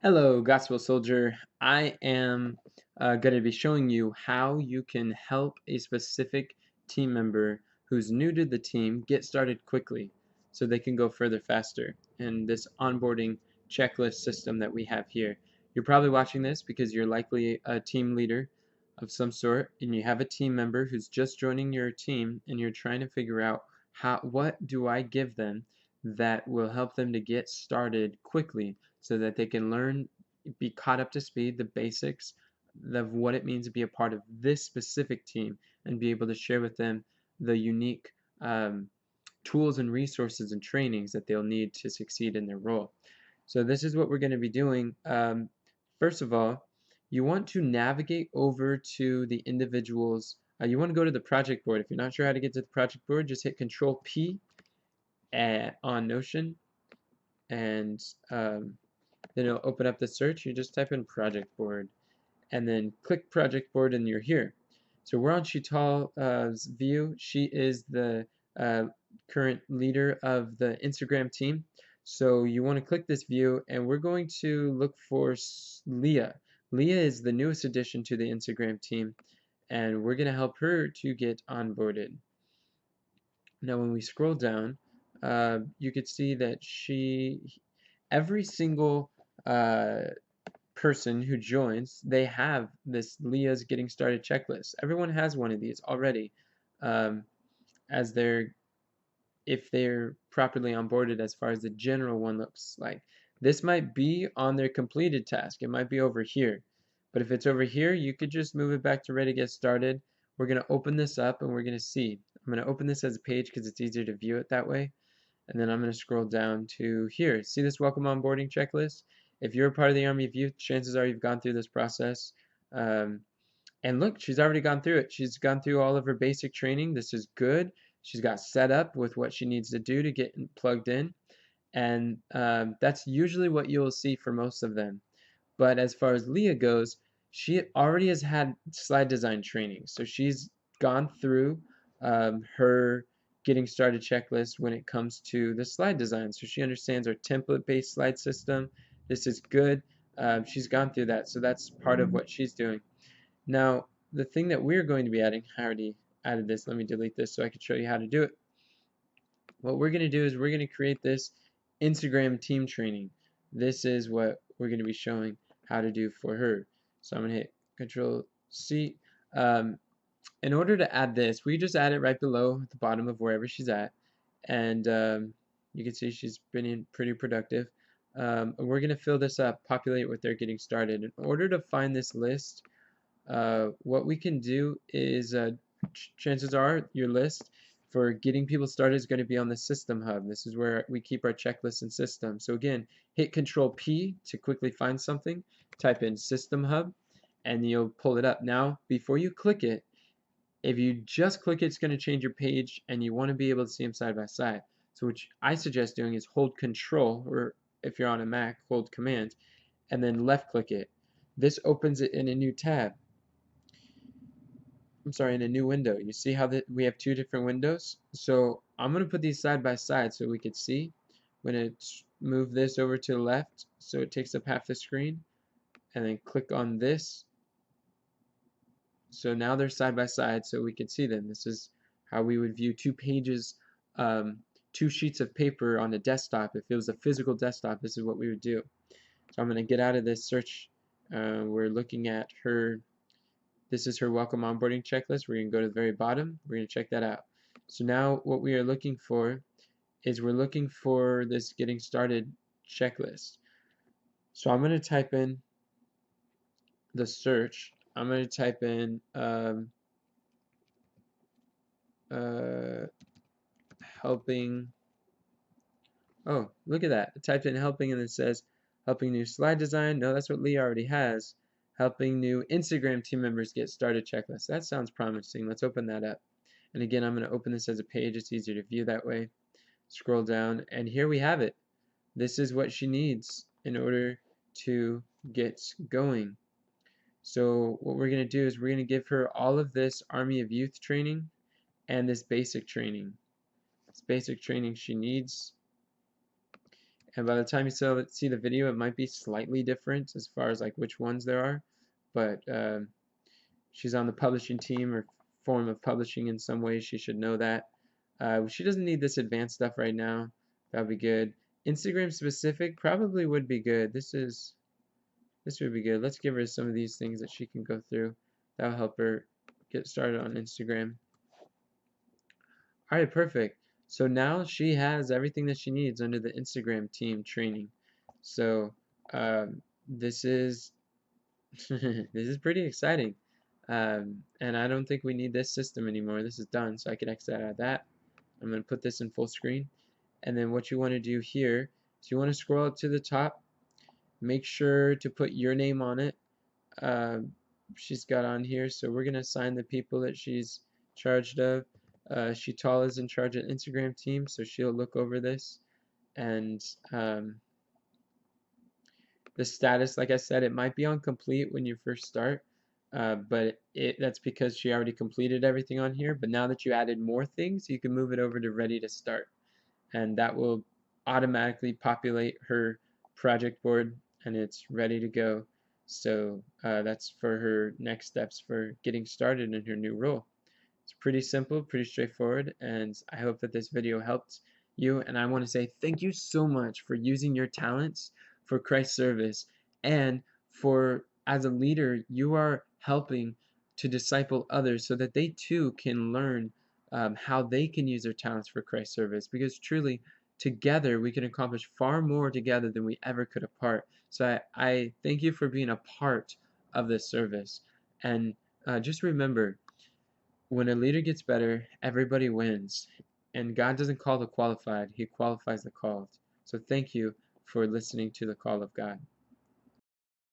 Hello, Gospel Soldier. I am going to be showing you how you can help a specific team member who's new to the team get started quickly so they can go further faster in this onboarding checklist system that we have here. You're probably watching this because you're likely a team leader of some sort and you have a team member who's just joining your team and you're trying to figure out what do I give them that will help them to get started quickly so that they can learn, be caught up to speed, the basics of what it means to be a part of this specific team, and be able to share with them the unique tools and resources and trainings that they'll need to succeed in their role. So this is what we're going to be doing. First of all, you want to navigate over to the individuals. You want to go to the project board. If you're not sure how to get to the project board, just hit Control P on Notion, and then it'll open up the search. You just type in project board and then click project board and you're here. So we're on Shital's view. She is the uh, current leader of the Instagram team. So you want to click this view and we're going to look for Leah. Leah is the newest addition to the Instagram team and we're going to help her to get onboarded. Now when we scroll down, you could see that every single person who joins, they have this Leah's Getting Started checklist. Everyone has one of these already, um, as if they're properly onboarded as far as the general one looks like. This might be on their completed task. It might be over here. But if it's over here, you could just move it back to ready to get started. We're going to open this up and we're going to see. I'm going to open this as a page because it's easier to view it that way. And then I'm going to scroll down to here. See this welcome onboarding checklist? If you're a part of the Army of Youth, chances are you've gone through this process. And look, she's already gone through it. She's gone through all of her basic training. This is good. She's got set up with what she needs to do to get plugged in. And that's usually what you'll see for most of them. But as far as Leah goes, she already has had slide design training. So she's gone through her getting started checklist when it comes to the slide design. So she understands our template-based slide system. This is good. She's gone through that. So that's part of what she's doing. Now, the thing that we're going to be adding, I already added this. Let me delete this so I can show you how to do it. What we're going to do is we're going to create this Instagram team training. This is what we're going to be showing how to do for her. So I'm going to hit Control C. In order to add this, we just add it right below at the bottom of wherever she's at. And you can see she's been pretty productive. We're going to fill this up, populate what they're getting started. In order to find this list, what we can do is chances are your list for getting people started is going to be on the System Hub. This is where we keep our checklists and systems. So again, hit Control P to quickly find something. Type in System Hub and you'll pull it up. Now, before you click it, if you just click it, it's going to change your page and you want to be able to see them side by side. So what I suggest doing is hold Control, or if you're on a Mac, hold Command, and then left click it. This opens it in a new tab. In a new window. You see how we have two different windows? So I'm going to put these side by side so we could see. I'm going to move this over to the left so it takes up half the screen, and then click on this. So now they're side by side so we can see them. This is how we would view two pages, two sheets of paper on a desktop. If it was a physical desktop, this is what we would do. So I'm going to get out of this search. We're looking at her. This is her welcome onboarding checklist. We're going to go to the very bottom. We're going to check that out. So now what we are looking for is we're looking for this getting started checklist. So I'm going to type in the search. I'm going to type in helping. Oh, look at that. I typed in helping and it says helping new slide design. No, that's what Lee already has. Helping new Instagram team members get started checklist. That sounds promising. Let's open that up. And again, I'm going to open this as a page. It's easier to view that way. Scroll down, and here we have it. This is what she needs in order to get going. So what we're going to do is we're going to give her all of this Army of Youth training and this basic training. This basic training she needs. And by the time you see the video, it might be slightly different as far as like which ones there are, but she's on the publishing team or form of publishing in some way. She should know that. She doesn't need this advanced stuff right now. That would be good. Instagram specific probably would be good. This would be good. Let's give her some of these things that she can go through. That'll help her get started on Instagram. All right, perfect. So now she has everything that she needs under the Instagram team training. So this is this is pretty exciting. And I don't think we need this system anymore. This is done, so I can exit out of that. I'm going to put this in full screen. And then what you want to do here is you want to scroll up to the top. Make sure to put your name on it. She's got on here, so we're going to assign the people that she's charged of. Shitala is in charge of Instagram team, so she'll look over this. And the status, like I said, it might be on complete when you first start, but that's because she already completed everything on here. But now that you added more things, you can move it over to ready to start. And that will automatically populate her project board and it's ready to go. So that's for her next steps for getting started in her new role. It's pretty simple, pretty straightforward, and I hope that this video helped you. And I want to say thank you so much for using your talents for Christ's service, and for, as a leader, you are helping to disciple others so that they too can learn how they can use their talents for Christ's service. Because truly, together we can accomplish far more together than we ever could apart. So I thank you for being a part of this service. And just remember, when a leader gets better, everybody wins. And God doesn't call the qualified, He qualifies the called. So thank you for listening to the call of God.